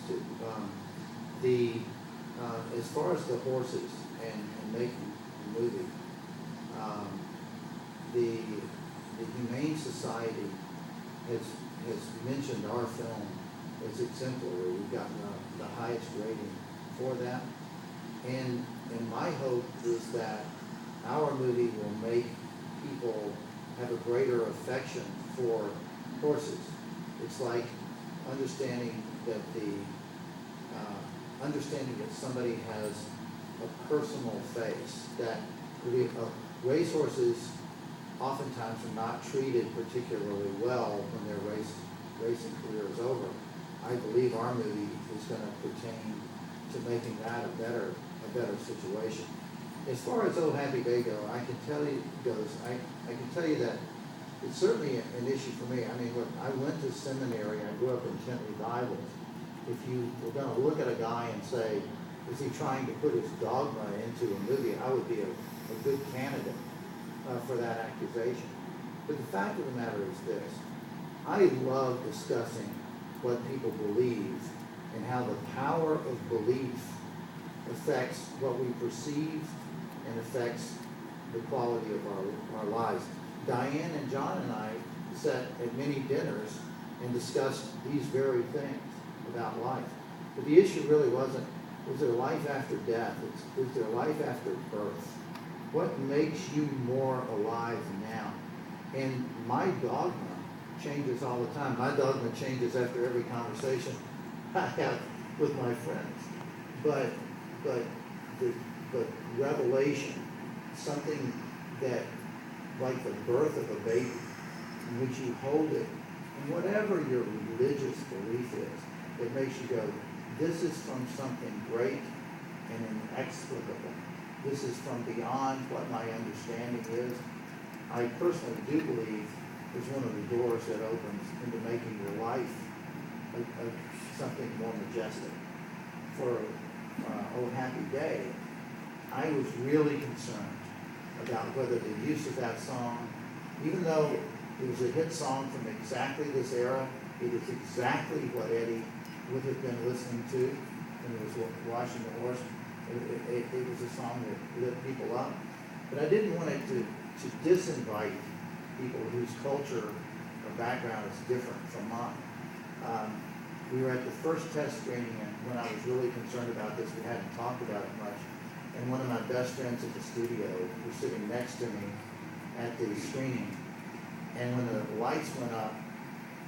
to. As far as the horses and making the movie, the Humane Society has mentioned our film as exemplary. We've gotten the highest rating for that. And my hope is that our movie will make people have a greater affection for horses. It's like understanding that somebody has a personal face, that racehorses oftentimes are not treated particularly well when their racing career is over. I believe our movie is going to pertain to making that a better situation. As far as Oh Happy Day I can tell you that it's certainly an issue for me. I mean, look, I went to seminary. I grew up in tent revivals. If you were going to look at a guy and say, is he trying to put his dogma into a movie, I would be a good candidate for that accusation. But the fact of the matter is this. I love discussing what people believe and how the power of belief affects what we perceive and affects the quality of our lives. Diane and John and I sat at many dinners and discussed these very things about life. But the issue really wasn't, is there life after death? Is there life after birth? What makes you more alive now? And my dogma changes all the time. My dogma changes after every conversation I have with my friends. But revelation, something that, like the birth of a baby, in which you hold it, and whatever your religious belief is, it makes you go, this is from something great and inexplicable. This is from beyond what my understanding is. I personally do believe is one of the doors that opens into making your life something more majestic. For Oh Happy Day, I was really concerned about whether the use of that song, even though it was a hit song from exactly this era, it is exactly what Eddie would have been listening to when he was washing the horse. It was a song that lit people up. But I didn't want it to disinvite people whose culture or background is different from mine. We were at the first test screening, and when I was really concerned about this, we hadn't talked about it much. And one of my best friends at the studio was sitting next to me at the screening. And when the lights went up,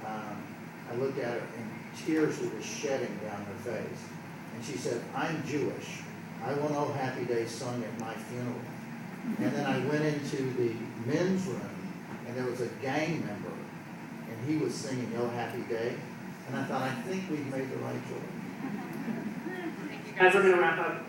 I looked at her, and tears were just shedding down her face. And she said, I'm Jewish. I want Oh Happy Day sung at my funeral. And then I went into the men's room, and there was a gang member, and he was singing Oh Happy Day. And I thought, I think we've made the right choice. Guys, we're going to wrap up.